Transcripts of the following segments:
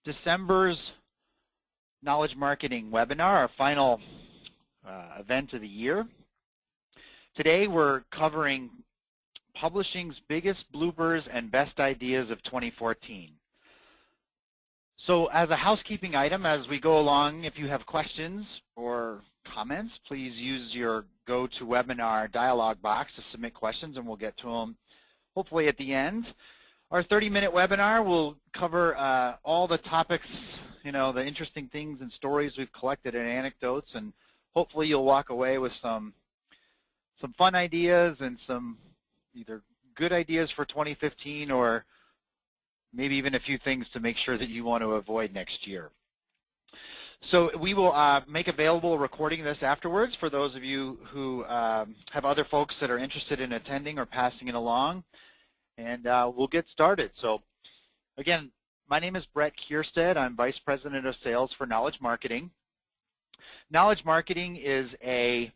December's Knowledge Marketing webinar, our final event of the year. Today we're covering publishing's biggest bloopers and best ideas of 2014. So as a housekeeping item, as we go along, if you have questions or comments, please use your GoToWebinar dialog box to submit questions, and we'll get to them hopefully at the end. Our 30-minute webinar will cover all the topics, the interesting things and stories we've collected and anecdotes, and hopefully you'll walk away with some fun ideas and some either good ideas for 2015 or maybe even a few things to make sure that you want to avoid next year. So we will make available a recording of this afterwards for those of you who have other folks that are interested in attending or passing it along. And we'll get started. So again, my name is Brett Kierstead. I'm Vice President of Sales for Knowledge Marketing. Knowledge Marketing is a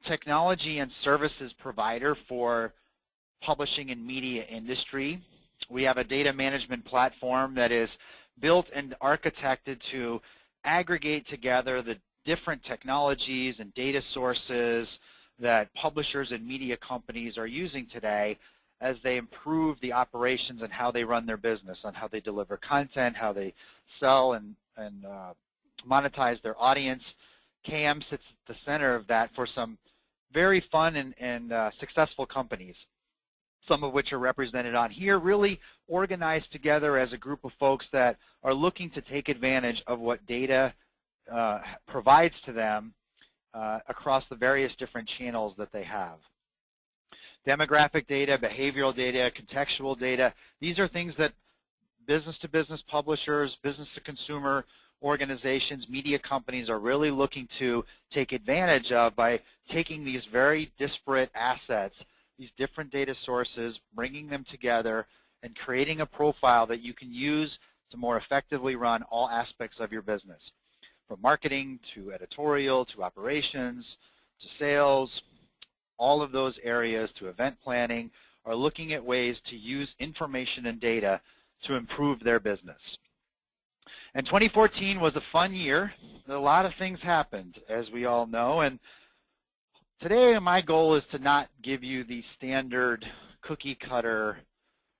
technology and services provider for publishing and media industry. We have a data management platform that is built and architected to aggregate together the different technologies and data sources that publishers and media companies are using today as they improve the operations and how they run their business, on how they deliver content, how they sell and monetize their audience. KM sits at the center of that for some very fun and successful companies, some of which are represented on here, really organized together as a group of folks that are looking to take advantage of what data provides to them across the various different channels that they have. Demographic data, behavioral data, contextual data, these are things that business-to-business publishers, business-to-consumer organizations, media companies are really looking to take advantage of by taking these very disparate assets, these different data sources, bringing them together, and creating a profile that you can use to more effectively run all aspects of your business, from marketing to editorial to operations to sales. All of those areas to event planning are looking at ways to use information and data to improve their business. And 2014 was a fun year. A lot of things happened, as we all know, and today my goal is to not give you the standard cookie cutter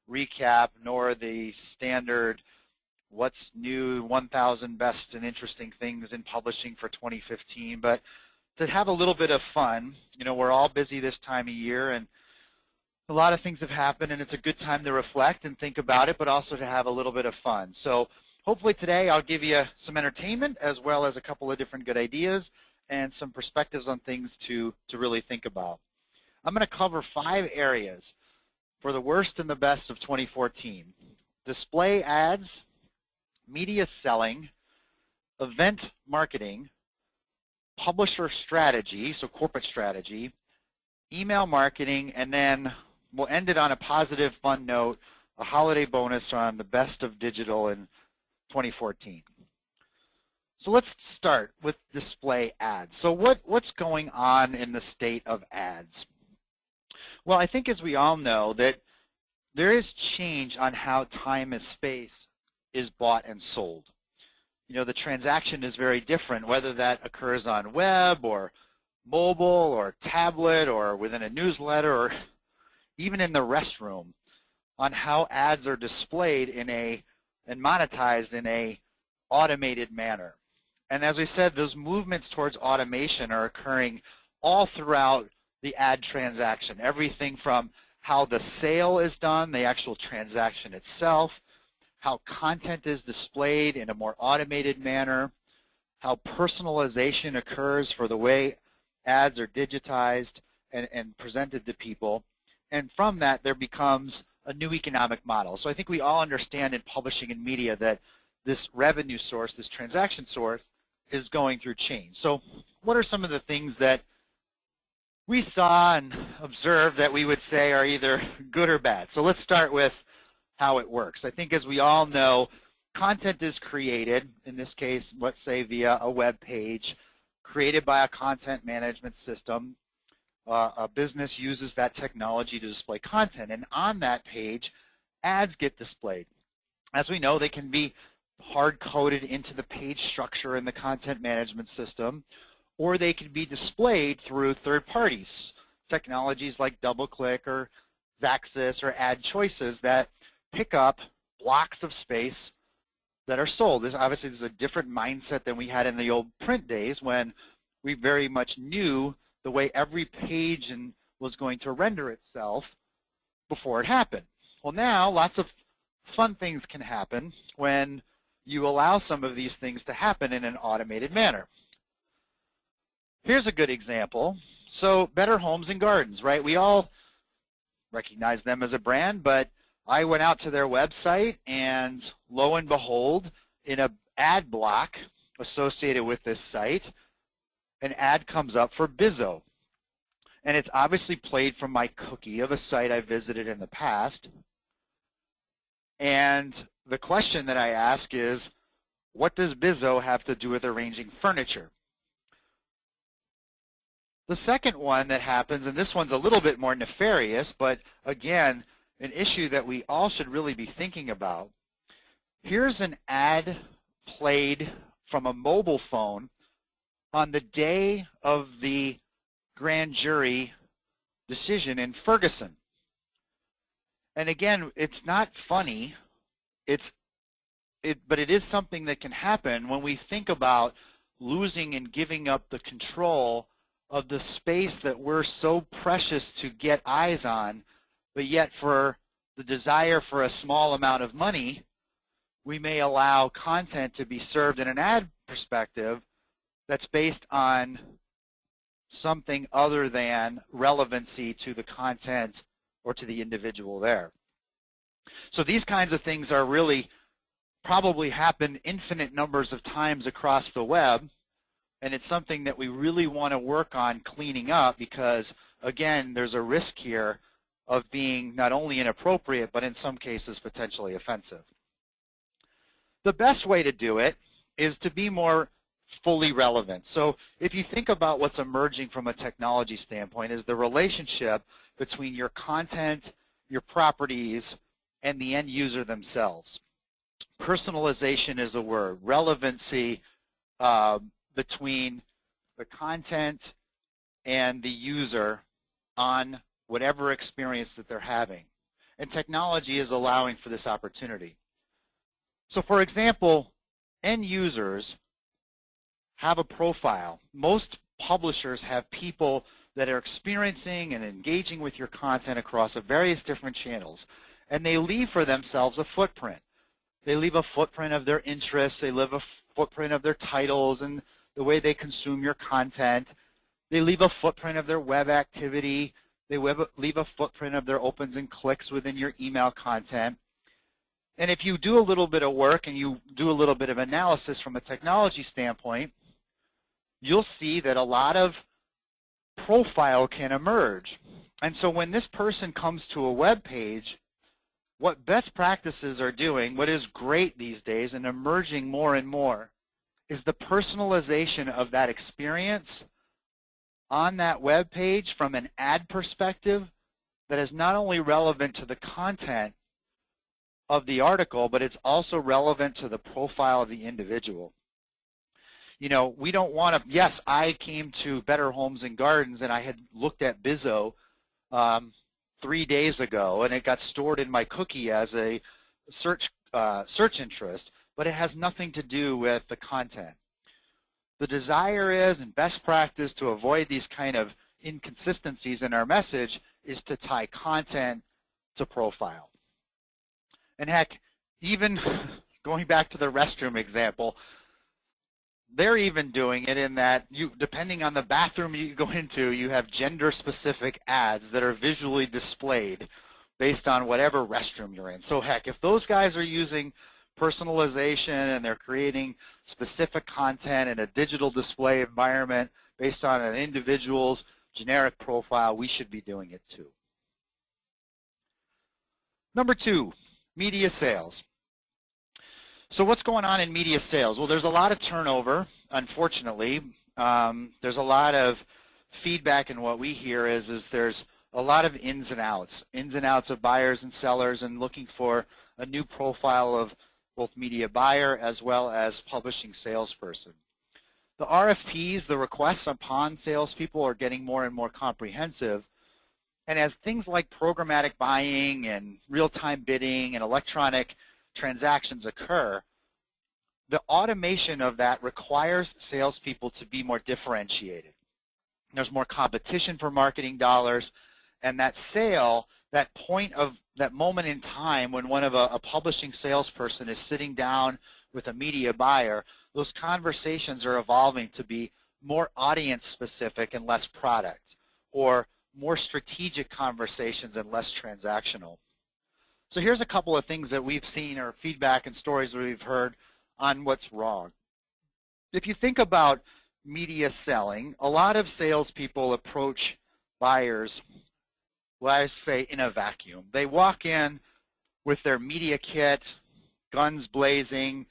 recap nor the standard what's new 1,000 best and interesting things in publishing for 2015, but to have a little bit of fun. We're all busy this time of year, and a lot of things have happened, and it's a good time to reflect and think about it, but also to have a little bit of fun. So hopefully today I'll give you some entertainment as well as a couple of different good ideas and some perspectives on things to really think about. I'm going to cover 5 areas for the worst and the best of 2014. Display ads, media selling, event marketing, publisher strategy, so corporate strategy, email marketing, and then we'll end it on a positive, fun note, a holiday bonus on the best of digital in 2014. So let's start with display ads. So what's going on in the state of ads? Well, I think as we all know that there is change on how time and space is bought and sold. The transaction is very different, whether that occurs on web or mobile or tablet or within a newsletter or even in the restroom, on how ads are displayed and monetized in a automated manner. And as I said, those movements towards automation are occurring all throughout the ad transaction, everything from how the sale is done, the actual transaction itself, how content is displayed in a more automated manner, how personalization occurs for the way ads are digitized and presented to people. And from that, there becomes a new economic model. So I think we all understand in publishing and media that this revenue source, this transaction source, is going through change. So what are some of the things that we saw and observed that we would say are either good or bad? So let's start with how it works. I think as we all know, content is created, in this case, let's say via a web page, created by a content management system. A business uses that technology to display content, and on that page, ads get displayed. As we know, they can be hard-coded into the page structure in the content management system, or they can be displayed through third parties, technologies like DoubleClick or Zaxis or Ad Choices that pick up blocks of space that are sold. This obviously is a different mindset than we had in the old print days when we very much knew the way every page was going to render itself before it happened. Well, now lots of fun things can happen when you allow some of these things to happen in an automated manner. Here's a good example. So Better Homes and Gardens, right? We all recognize them as a brand, but I went out to their website, and lo and behold, in an ad block associated with this site, an ad comes up for Bizzo. And it's obviously played from my cookie of a site I visited in the past. And the question that I ask is, what does Bizzo have to do with arranging furniture? The second one that happens, and this one's a little bit more nefarious, but again, an issue that we all should really be thinking about. Here's an ad played from a mobile phone on the day of the grand jury decision in Ferguson. And again, it's not funny, but it is something that can happen when we think about losing and giving up the control of the space that we're so precious to get eyes on, but yet for the desire for a small amount of money, we may allow content to be served in an ad perspective that's based on something other than relevancy to the content or to the individual there. So these kinds of things are really probably happen infinite numbers of times across the web, and it's something that we really want to work on cleaning up because, again, there's a risk here of being not only inappropriate, but in some cases potentially offensive. The best way to do it is to be more fully relevant. So if you think about what's emerging from a technology standpoint is the relationship between your content, your properties, and the end user themselves. Personalization is a word. Relevancy between the content and the user on whatever experience that they're having. And technology is allowing for this opportunity. So for example, end users have a profile. Most publishers have people that are experiencing and engaging with your content across various different channels. And they leave for themselves a footprint. They leave a footprint of their interests. They leave a footprint of their titles and the way they consume your content. They leave a footprint of their web activity. They leave a footprint of their opens and clicks within your email content. And if you do a little bit of work and you do a little bit of analysis from a technology standpoint, you'll see that a lot of profile can emerge. And so when this person comes to a web page, what best practices are doing, what is great these days and emerging more and more, is the personalization of that experience on that web page from an ad perspective that is not only relevant to the content of the article, but it's also relevant to the profile of the individual. You know, we don't want to, yes, I came to Better Homes and Gardens and I had looked at Bizzo 3 days ago and it got stored in my cookie as a search interest, but it has nothing to do with the content. The desire is, and best practice to avoid these kind of inconsistencies in our message, is to tie content to profile. And heck, even going back to the restroom example, they're even doing it in that depending on the bathroom you go into, you have gender-specific ads that are visually displayed based on whatever restroom you're in. So heck, if those guys are using personalization and they're creating specific content in a digital display environment based on an individual's generic profile, we should be doing it too. Number 2, media sales. So what's going on in media sales? Well, there's a lot of turnover, unfortunately. There's a lot of feedback, and what we hear is there's a lot of ins and outs of buyers and sellers and looking for a new profile of both media buyer as well as publishing salesperson. The RFPs, the requests upon salespeople, are getting more and more comprehensive. And as things like programmatic buying and real-time bidding and electronic transactions occur, the automation of that requires salespeople to be more differentiated. There's more competition for marketing dollars, and that sale, that point of that moment in time when one of a publishing salesperson is sitting down with a media buyer, those conversations are evolving to be more audience specific and less product, or more strategic conversations and less transactional. So here's a couple of things that we've seen, or feedback and stories that we've heard on what's wrong. If you think about media selling, a lot of salespeople approach buyers, well, I say, in a vacuum. They walk in with their media kit, guns blazing,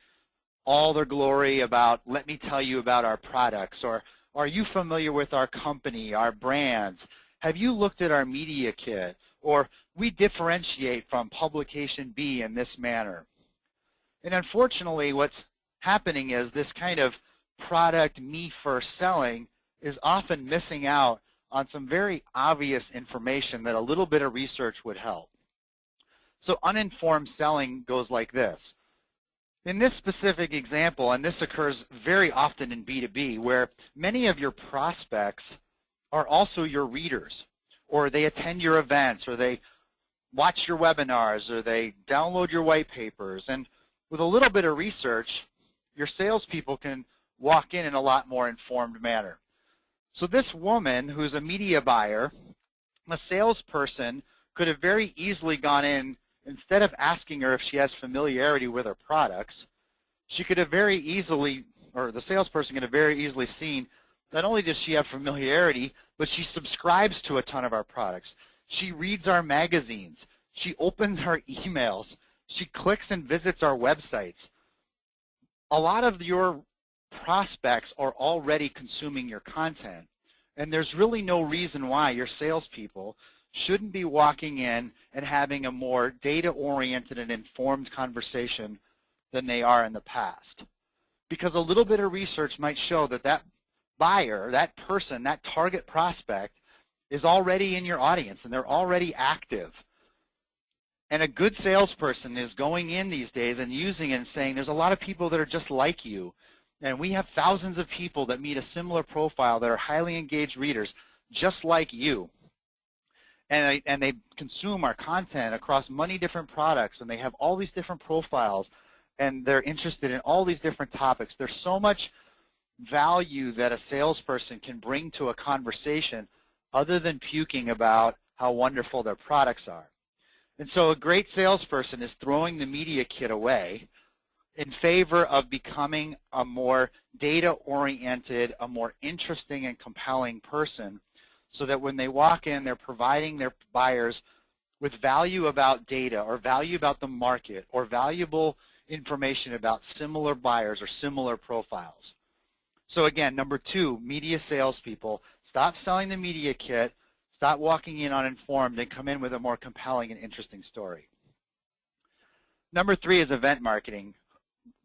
all their glory about, let me tell you about our products, or are you familiar with our company, our brands? Have you looked at our media kit? Or we differentiate from publication B in this manner. And unfortunately, what's happening is this kind of product me-first selling is often missing out on some very obvious information that a little bit of research would help. So uninformed selling goes like this. In this specific example, and this occurs very often in B2B, where many of your prospects are also your readers, or they attend your events, or they watch your webinars, or they download your white papers. And with a little bit of research, your salespeople can walk in a lot more informed manner. So this woman, who's a media buyer, a salesperson, could have very easily gone in, instead of asking her if she has familiarity with her products, she could have very easily, or the salesperson could have very easily seen, not only does she have familiarity, but she subscribes to a ton of our products. She reads our magazines. She opens our emails. She clicks and visits our websites. A lot of your prospects are already consuming your content, and there's really no reason why your salespeople shouldn't be walking in and having a more data-oriented and informed conversation than they are in the past. Because a little bit of research might show that that buyer, that person, that target prospect is already in your audience and they're already active. And a good salesperson is going in these days and using it and saying, there's a lot of people that are just like you, and we have thousands of people that meet a similar profile that are highly engaged readers just like you. And they consume our content across many different products, and they have all these different profiles, and they're interested in all these different topics. There's so much value that a salesperson can bring to a conversation other than puking about how wonderful their products are. And so a great salesperson is throwing the media kit away in favor of becoming a more data-oriented, a more interesting and compelling person, so that when they walk in, they're providing their buyers with value about data, or value about the market, or valuable information about similar buyers or similar profiles. So again, number 2, media salespeople, stop selling the media kit, stop walking in uninformed, and come in with a more compelling and interesting story. Number 3 is event marketing.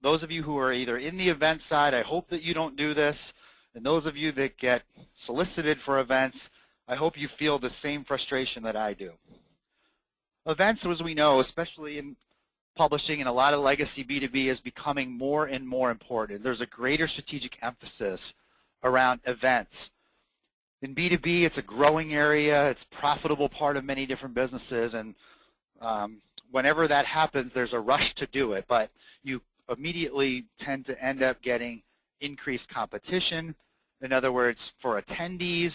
Those of you who are either in the event side, I hope that you don't do this, and those of you that get solicited for events, I hope you feel the same frustration that I do. Events, as we know, especially in publishing and a lot of legacy B2B, is becoming more and more important. There's a greater strategic emphasis around events. In B2B, it's a growing area. It's a profitable part of many different businesses, and whenever that happens, there's a rush to do it, but you immediately tend to end up getting increased competition. In other words, for attendees,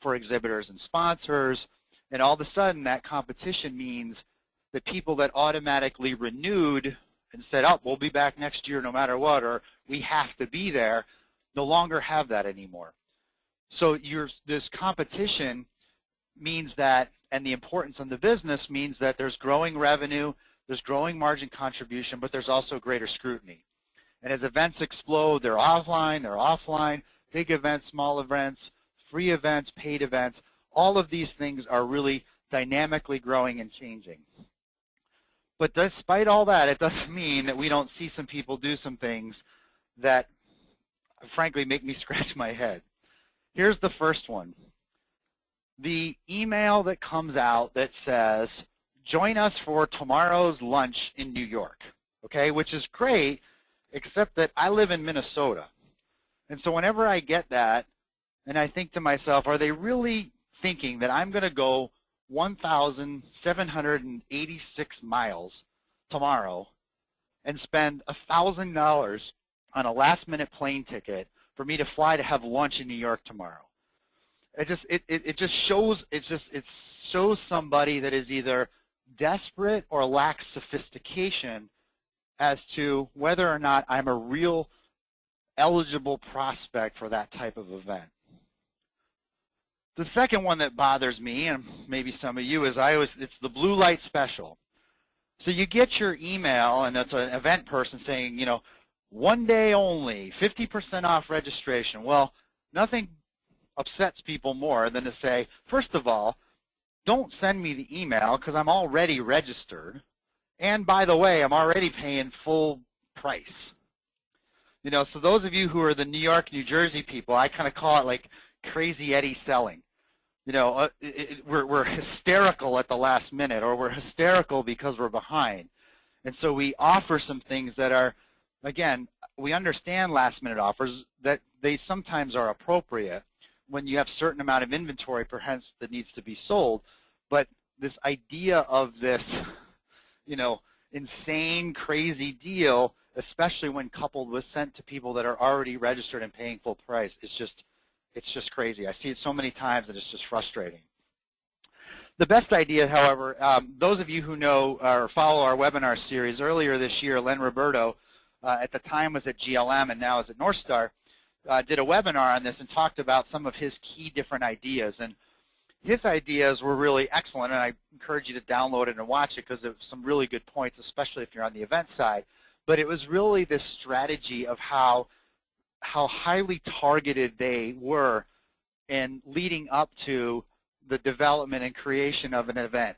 for exhibitors and sponsors, and all of a sudden that competition means that people that automatically renewed and said, oh, we'll be back next year no matter what, or we have to be there, no longer have that anymore. So this competition means that, and the importance on the business means that there's growing revenue, there's growing margin contribution, but there's also greater scrutiny. And as events explode, they're offline, big events, small events, free events, paid events, all of these things are really dynamically growing and changing. But despite all that, it doesn't mean that we don't see some people do some things that, frankly, make me scratch my head. Here's the first one. The email that comes out that says, join us for tomorrow's lunch in New York, okay, which is great, except that I live in Minnesota. And so whenever I get that, and I think to myself, are they really thinking that I'm going to go 1,786 miles tomorrow and spend $1,000 on a last-minute plane ticket for me to fly to have lunch in New York tomorrow? It shows somebody that is either desperate or lacks sophistication as to whether or not I'm a real eligible prospect for that type of event. The second one that bothers me, and maybe some of you, is it's the blue light special. So you get your email, and it's an event person saying, you know, one day only, 50% off registration. Well, nothing upsets people more than to say, first of all, don't send me the email because I'm already registered. And by the way, I'm already paying full price. You know, so those of you who are the New York, New Jersey people, I kind of call it like Crazy Eddie selling. You know, we're hysterical at the last minute, or we're hysterical because we're behind. And so we offer some things that are, again, we understand last-minute offers, that they sometimes are appropriate when you have a certain amount of inventory perhaps that needs to be sold. But this idea of this, you know, insane, crazy deal, especially when coupled with sent to people that are already registered and paying full price, it's just crazy. I see it so many times that it's just frustrating. The best idea, however, those of you who know or follow our webinar series, earlier this year, Len Roberto, at the time was at GLM and now is at Northstar, did a webinar on this and talked about some of his key different ideas. And his ideas were really excellent, and I encourage you to download it and watch it because it was some really good points, especially if you're on the event side. But it was really this strategy of how highly targeted they were in leading up to the development and creation of an event.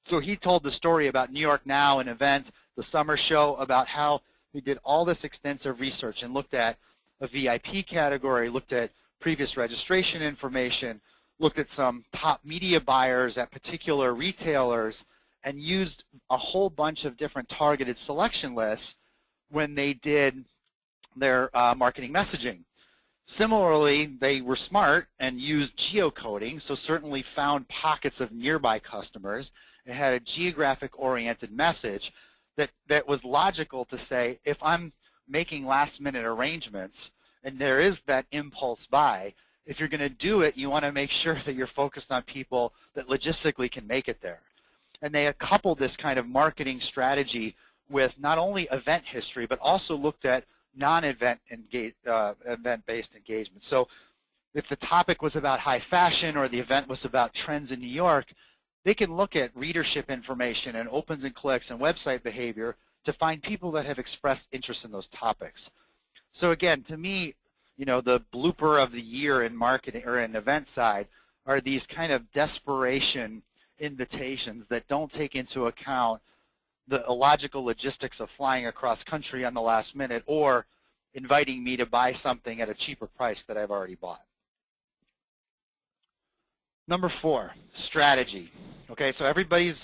So he told the story about New York Now, an event, the summer show, about how he did all this extensive research and looked at a VIP category, looked at previous registration information, looked at some top media buyers at particular retailers, and used a whole bunch of different targeted selection lists when they did their marketing messaging. Similarly, they were smart and used geocoding, so certainly found pockets of nearby customers and had a geographic-oriented message that was logical to say, if I'm making last-minute arrangements and there is that impulse buy, if you're going to do it, you want to make sure that you're focused on people that logistically can make it there. And they had coupled this kind of marketing strategy with not only event history, but also looked at non-event event-based engagement. So if the topic was about high fashion or the event was about trends in New York, they can look at readership information and opens and clicks and website behavior to find people that have expressed interest in those topics. So again, to me, you know, the blooper of the year in marketing or in event side are these kind of desperation invitations that don't take into account the illogical logistics of flying across country on the last minute or inviting me to buy something at a cheaper price that I've already bought. Number 4, strategy. Okay, so everybody's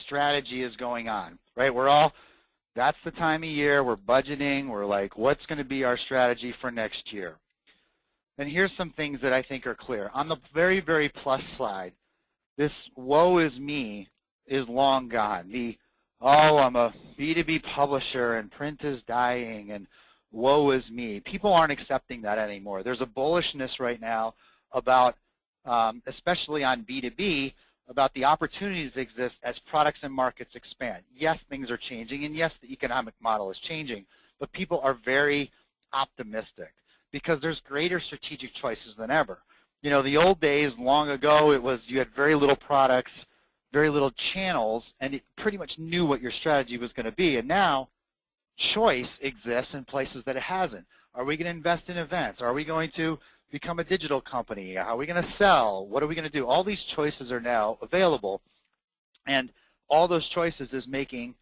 strategy is going on, right? We're all, that's the time of year, we're budgeting, we're like, what's going to be our strategy for next year? And here's some things that I think are clear. On the very, very plus side, this woe is me is long gone. The, oh, I'm a B2B publisher and print is dying and woe is me. People aren't accepting that anymore. There's a bullishness right now about, especially on B2B, about the opportunities that exist as products and markets expand. Yes, things are changing, and yes, the economic model is changing, but people are very optimistic because there's greater strategic choices than ever. You know, the old days, long ago, it was you had very little products, very little channels, and it pretty much knew what your strategy was going to be. And now, choice exists in places that it hasn't. Are we going to invest in events? Are we going to become a digital company? How are we going to sell? What are we going to do? All these choices are now available. And all those choices is making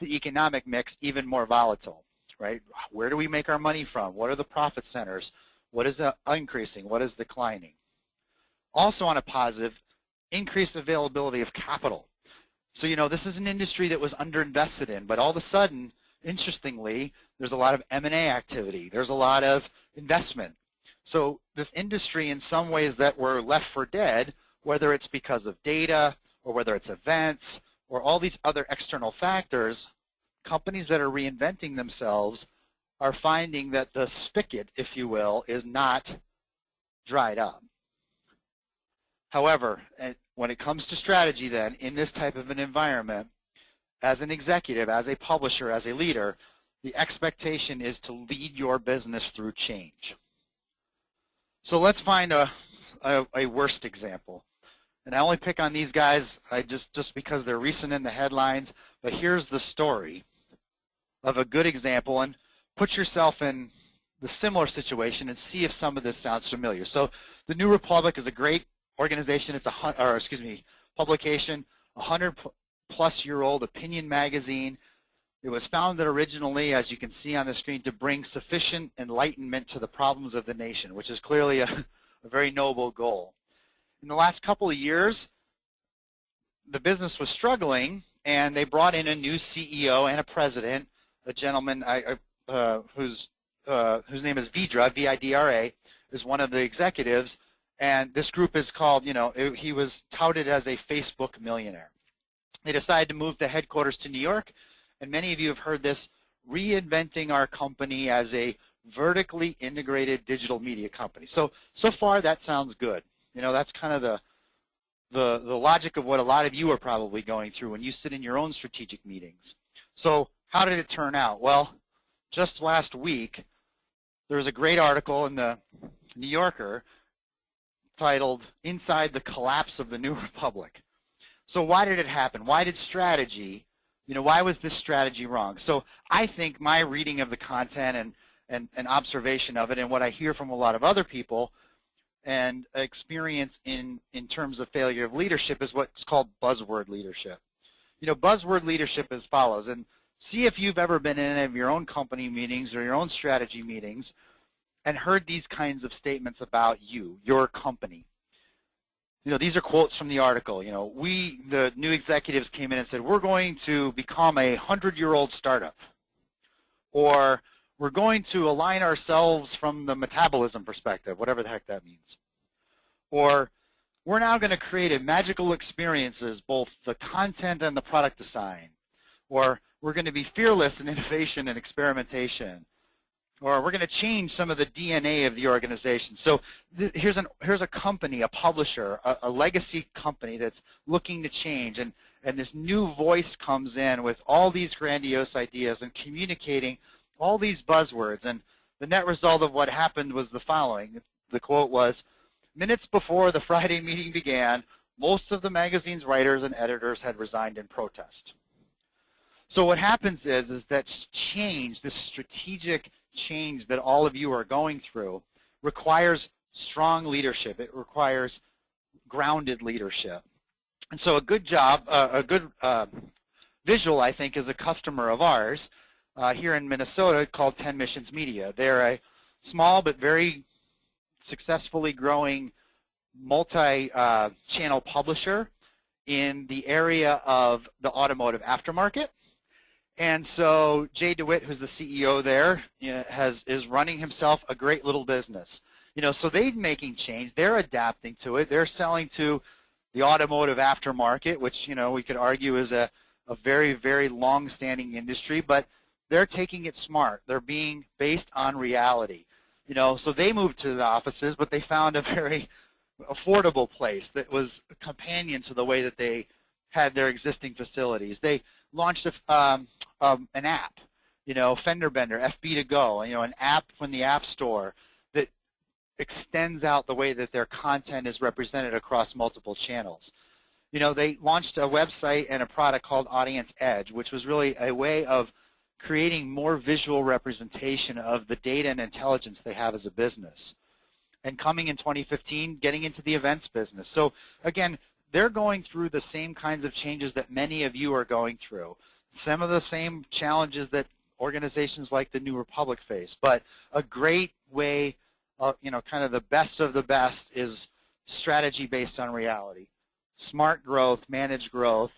the economic mix even more volatile, right? Where do we make our money from? What are the profit centers? What is increasing? What is declining? Also on a positive, increased availability of capital. So, this is an industry that was underinvested in, but all of a sudden, interestingly, there's a lot of M&A activity. There's a lot of investment. So this industry, in some ways that were left for dead, whether it's because of data or whether it's events or all these other external factors, companies that are reinventing themselves are finding that the spigot, if you will, is not dried up. However, when it comes to strategy then, in this type of an environment, as an executive, as a publisher, as a leader, the expectation is to lead your business through change. So let's find a worst example. And I only pick on these guys just because they're recent in the headlines, but here's the story of a good example, and put yourself in the similar situation and see if some of this sounds familiar. So the New Republic is a great organization. It's publication, 100-plus-year-old opinion magazine. It was founded originally, as you can see on the screen, to bring sufficient enlightenment to the problems of the nation, which is clearly a very noble goal. In the last couple of years, the business was struggling, and they brought in a new CEO and a president, a gentleman whose name is Vidra, V-I-D-R-A, is one of the executives, and this group is called, he was touted as a Facebook millionaire. They decided to move the headquarters to New York, and many of you have heard this, reinventing our company as a vertically integrated digital media company. So far that sounds good. That's kind of the logic of what a lot of you are probably going through when you sit in your own strategic meetings. So how did it turn out? Well, just last week, there was a great article in the New Yorker titled, "Inside the Collapse of the New Republic." So why did it happen? Why did strategy, why was this strategy wrong? So I think my reading of the content and observation of it and what I hear from a lot of other people and experience in terms of failure of leadership is what's called buzzword leadership. Buzzword leadership as follows, and see if you've ever been in any of your own company meetings or your own strategy meetings and heard these kinds of statements about your company. These are quotes from the article. The new executives came in and said, we're going to become a 100-year-old startup, or we're going to align ourselves from the metabolism perspective, whatever the heck that means. Or we're now going to create magical experiences, both the content and the product design. Or we're going to be fearless in innovation and experimentation. Or we're going to change some of the DNA of the organization. So here's a company, a publisher, a legacy company that's looking to change. And this new voice comes in with all these grandiose ideas and communicating all these buzzwords. And the net result of what happened was the following. The quote was, "Minutes before the Friday meeting began, most of the magazine's writers and editors had resigned in protest." So what happens is that change, this strategic change that all of you are going through, requires strong leadership. It requires grounded leadership. And so a good visual, I think, is a customer of ours here in Minnesota called 10 Missions Media. They're a small but very successfully growing multi-channel publisher in the area of the automotive aftermarket. And so Jay DeWitt, who's the CEO there, is running himself a great little business. So they're making change. They're adapting to it. They're selling to the automotive aftermarket, which, we could argue is a very, very long-standing industry, but they're taking it smart. They're being based on reality. So they moved to the offices, but they found a very affordable place that was a companion to the way that they had their existing facilities. They launched an app, Fender Bender, FB2Go, an app from the App Store that extends out the way that their content is represented across multiple channels. They launched a website and a product called Audience Edge, which was really a way of creating more visual representation of the data and intelligence they have as a business. And coming in 2015, getting into the events business. So again, they're going through the same kinds of changes that many of you are going through. Some of the same challenges that organizations like the New Republic face. But a great way, kind of the best of the best is strategy based on reality. Smart growth, managed growth,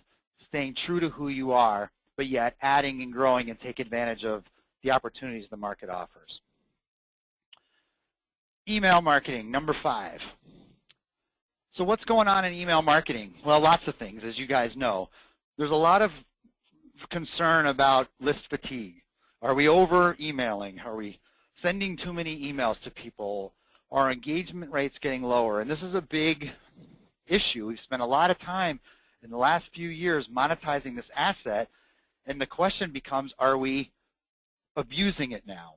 staying true to who you are, but yet adding and growing and take advantage of the opportunities the market offers. Email marketing, number 5. So what's going on in email marketing? Well, lots of things, as you guys know. There's a lot of concern about list fatigue. Are we over-emailing? Are we sending too many emails to people? Are engagement rates getting lower? And this is a big issue. We've spent a lot of time in the last few years monetizing this asset, and the question becomes, are we abusing it now?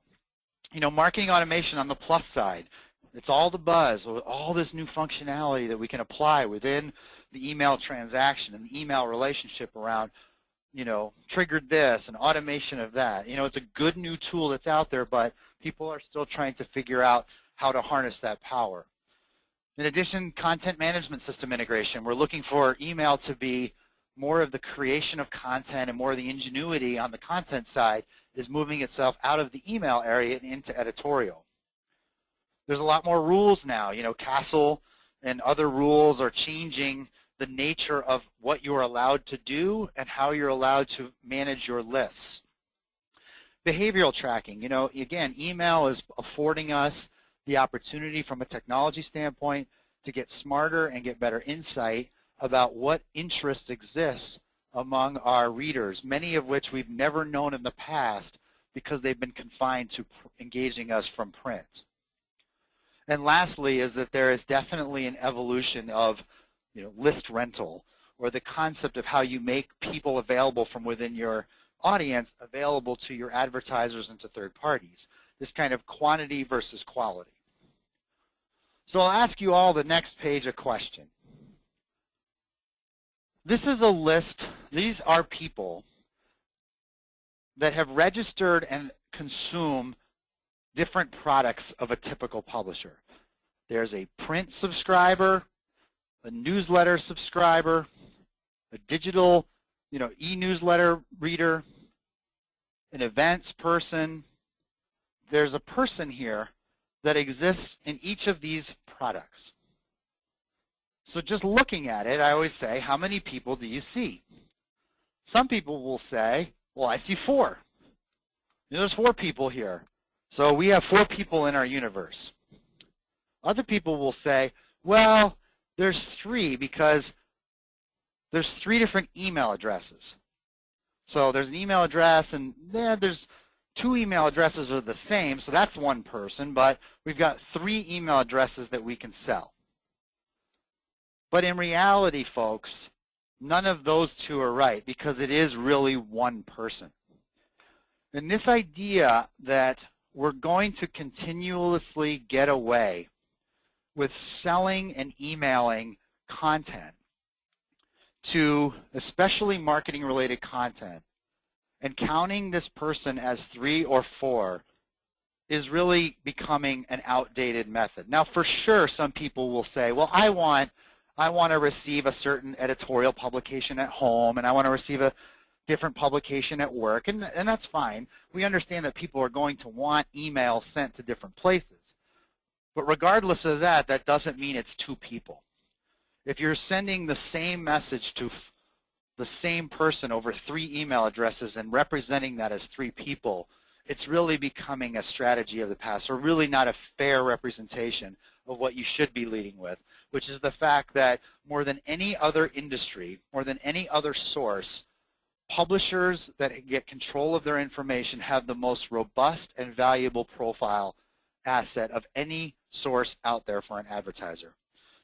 Marketing automation on the plus side, it's all the buzz, all this new functionality that we can apply within the email transaction and the email relationship around, triggered this and automation of that. It's a good new tool that's out there, but people are still trying to figure out how to harness that power. In addition, content management system integration. We're looking for email to be more of the creation of content, and more of the ingenuity on the content side is moving itself out of the email area and into editorial. There's a lot more rules now. CASL and other rules are changing the nature of what you're allowed to do and how you're allowed to manage your lists. Behavioral tracking. Again, email is affording us the opportunity from a technology standpoint to get smarter and get better insight about what interests exist among our readers, many of which we've never known in the past because they've been confined to engaging us from print. And lastly is that there is definitely an evolution of list rental, or the concept of how you make people available from within your audience available to your advertisers and to third parties. This kind of quantity versus quality. So I'll ask you all the next page a question. This is a list. These are people that have registered and consume different products of a typical publisher. There's a print subscriber, a newsletter subscriber, a digital, e-newsletter reader, an events person. There's a person here that exists in each of these products. So just looking at it, I always say, how many people do you see? Some people will say, well, I see 4. There's 4 people here. So we have 4 people in our universe. Other people will say, well, there's 3 because there's 3 different email addresses. So there's an email address, and there's 2 email addresses are the same, so that's 1 person, but we've got 3 email addresses that we can sell. But in reality, folks, none of those 2 are right, because it is really 1 person. And this idea that we're going to continuously get away with selling and emailing content to especially marketing-related content and counting this person as 3 or 4 is really becoming an outdated method. Now, for sure, some people will say, well, I want to receive a certain editorial publication at home, and I want to receive a different publication at work, and that's fine. We understand that people are going to want email sent to different places. But regardless of that, that doesn't mean it's 2 people. If you're sending the same message to the same person over 3 email addresses and representing that as 3 people, it's really becoming a strategy of the past, or really not a fair representation of what you should be leading with, which is the fact that more than any other industry, more than any other source, publishers that get control of their information have the most robust and valuable profile asset of any source out there for an advertiser.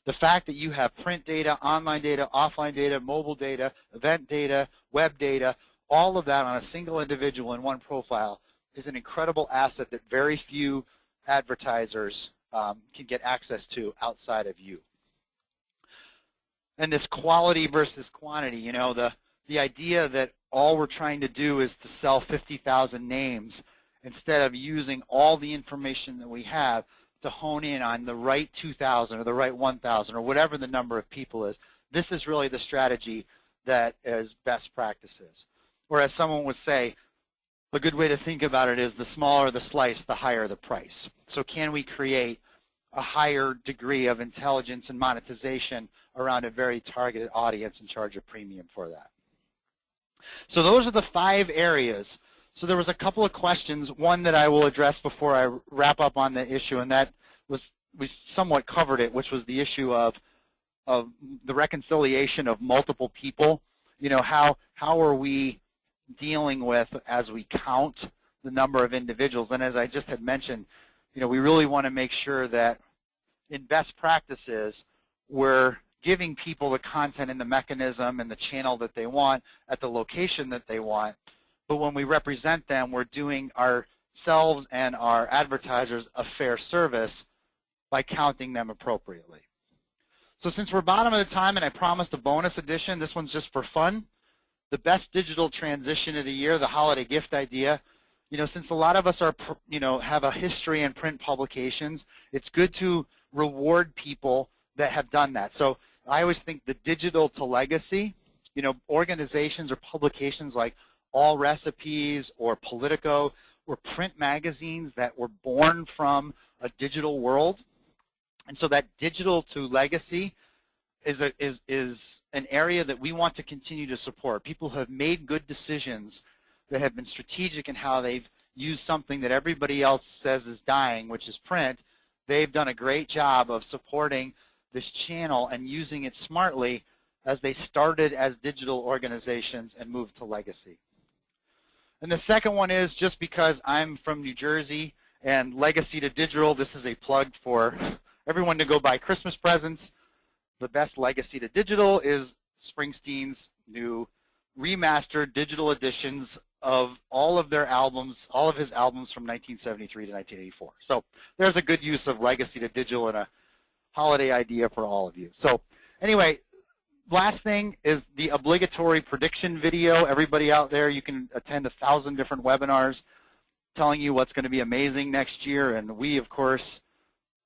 The fact that you have print data, online data, offline data, mobile data, event data, web data, all of that on a single individual in one profile is an incredible asset that very few advertisers can get access to outside of you. And this quality versus quantity, you know, the idea that all we're trying to do is to sell 50,000 names instead of using all the information that we have to hone in on the right 2,000 or the right 1,000 or whatever the number of people is, this is really the strategy that is best practices. Or as someone would say, a good way to think about it is the smaller the slice, the higher the price. So can we create a higher degree of intelligence and monetization around a very targeted audience and charge a premium for that? So those are the 5 areas. So there was a couple of questions, one that I will address before I wrap up on the issue, and that was, we somewhat covered it, which was the issue of the reconciliation of multiple people. You know, how are we dealing with as we count the number of individuals? And as I just had mentioned, you know, we really want to make sure that in best practices, we're giving people the content and the mechanism and the channel that they want at the location that they want. But when we represent them, we're doing ourselves and our advertisers a fair service by counting them appropriately. So since we're bottom of the time and I promised a bonus edition, this one's just for fun. The best digital transition of the year, the holiday gift idea. You know, since a lot of us are, you know, have a history in print publications, it's good to reward people that have done that. So I always think the digital to legacy, you know, organizations or publications like All Recipes or Politico were print magazines that were born from a digital world. And so that digital to legacy is an area that we want to continue to support. People who have made good decisions that have been strategic in how they've used something that everybody else says is dying, which is print. They've done a great job of supporting this channel and using it smartly as they started as digital organizations and moved to legacy. And the second one is, just because I'm from New Jersey and legacy to digital, this is a plug for everyone to go buy Christmas presents. The best legacy to digital is Springsteen's new remastered digital editions of all of their albums, all of his albums from 1973 to 1984. So there's a good use of legacy to digital and a holiday idea for all of you. So anyway, last thing is the obligatory prediction video. Everybody out there, you can attend 1,000 different webinars telling you what's going to be amazing next year, and we, of course,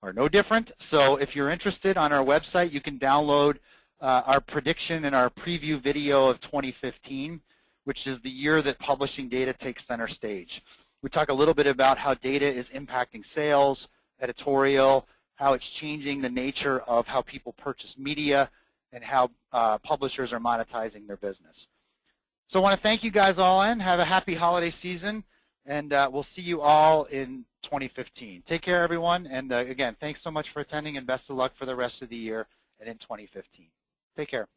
are no different. So if you're interested, on our website, you can download our prediction and our preview video of 2015, which is the year that publishing data takes center stage. We talk a little bit about how data is impacting sales, editorial, how it's changing the nature of how people purchase media, and how publishers are monetizing their business. So I want to thank you guys all and have a happy holiday season, and we'll see you all in 2015. Take care, everyone, and again, thanks so much for attending, and best of luck for the rest of the year and in 2015. Take care.